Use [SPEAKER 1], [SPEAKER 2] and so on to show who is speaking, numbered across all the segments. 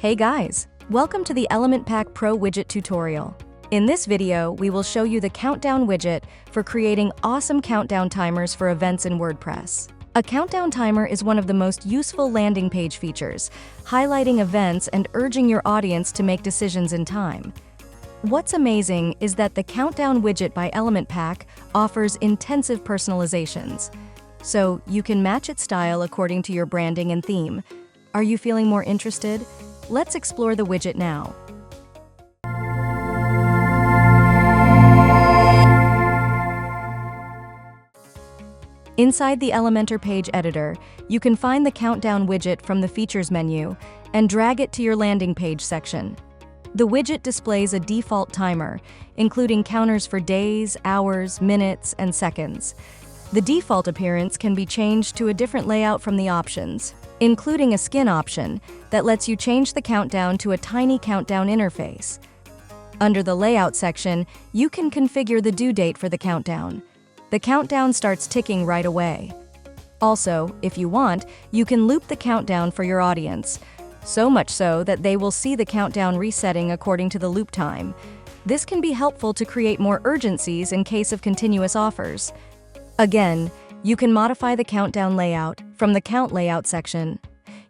[SPEAKER 1] Hey guys! Welcome to the Element Pack Pro widget tutorial. In this video, we will show you the countdown widget for creating awesome countdown timers for events in WordPress. A countdown timer is one of the most useful landing page features, highlighting events and urging your audience to make decisions in time. What's amazing is that the countdown widget by Element Pack offers intensive personalizations, so you can match its style according to your branding and theme. Are you feeling more interested? Let's explore the widget now. Inside the Elementor page editor, you can find the countdown widget from the Features menu and drag it to your landing page section. The widget displays a default timer, including counters for days, hours, minutes, and seconds. The default appearance can be changed to a different layout from the options, including a skin option that lets you change the countdown to a tiny countdown interface. Under the Layout section, you can configure the due date for the countdown. The countdown starts ticking right away. Also, if you want, you can loop the countdown for your audience, so much so that they will see the countdown resetting according to the loop time. This can be helpful to create more urgencies in case of continuous offers. Again, you can modify the countdown layout from the Count Layout section.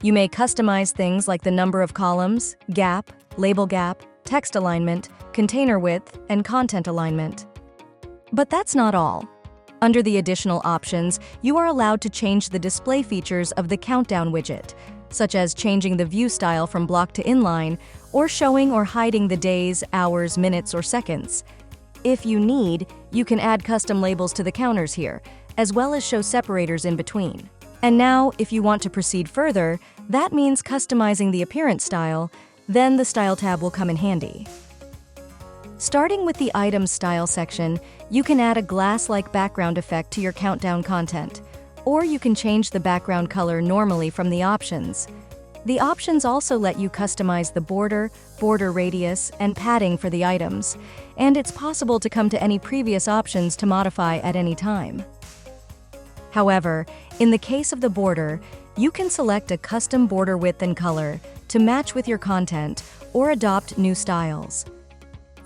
[SPEAKER 1] You may customize things like the number of columns, gap, label gap, text alignment, container width, and content alignment. But that's not all. Under the additional options, you are allowed to change the display features of the countdown widget, such as changing the view style from block to inline, or showing or hiding the days, hours, minutes, or seconds. If you need, you can add custom labels to the counters here, as well as show separators in between. And now, if you want to proceed further, that means customizing the appearance style, then the Style tab will come in handy. Starting with the Items Style section, you can add a glass-like background effect to your countdown content, or you can change the background color normally from the options. The options also let you customize the border radius, and padding for the items, and it's possible to come to any previous options to modify at any time. However, in the case of the border, you can select a custom border width and color to match with your content or adopt new styles.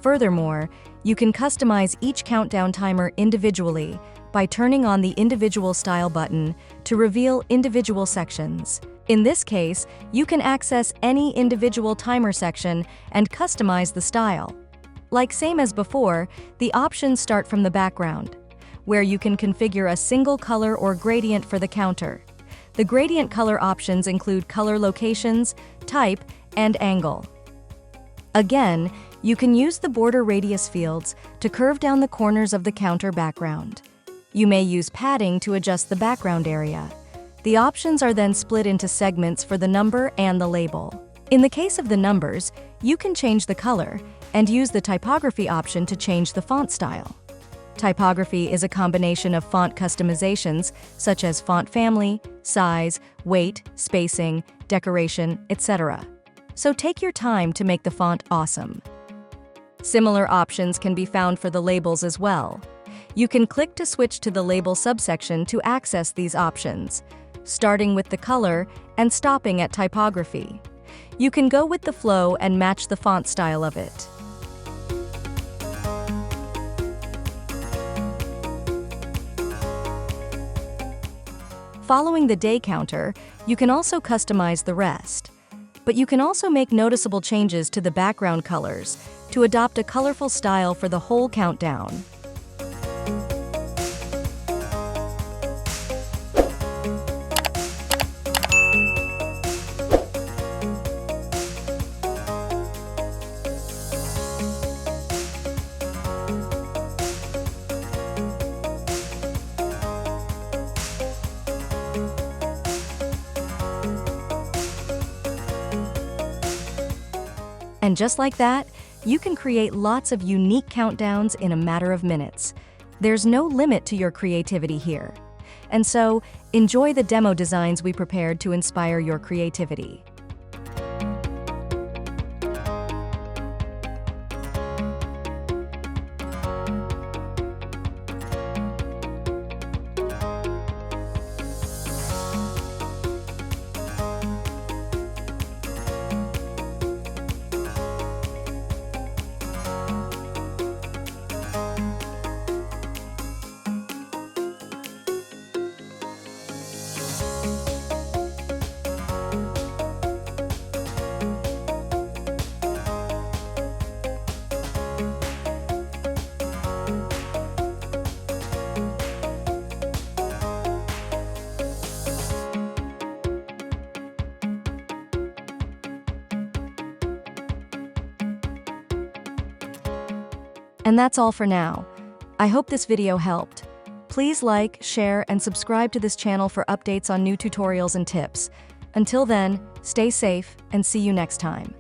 [SPEAKER 1] Furthermore, you can customize each countdown timer individually by turning on the Individual Style button to reveal individual sections. In this case, you can access any individual timer section and customize the style. Like same as before, the options start from the background, where you can configure a single color or gradient for the counter. The gradient color options include color locations, type, and angle. Again, you can use the border radius fields to curve down the corners of the counter background. You may use padding to adjust the background area. The options are then split into segments for the number and the label. In the case of the numbers, you can change the color and use the typography option to change the font style. Typography is a combination of font customizations such as font family, size, weight, spacing, decoration, etc. So take your time to make the font awesome. Similar options can be found for the labels as well. You can click to switch to the label subsection to access these options, starting with the color and stopping at typography. You can go with the flow and match the font style of it. Following the day counter, you can also customize the rest. But you can also make noticeable changes to the background colors to adopt a colorful style for the whole countdown. And just like that, you can create lots of unique countdowns in a matter of minutes. There's no limit to your creativity here. And so, enjoy the demo designs we prepared to inspire your creativity. And that's all for now. I hope this video helped. Please like, share, and subscribe to this channel for updates on new tutorials and tips. Until then, stay safe and see you next time.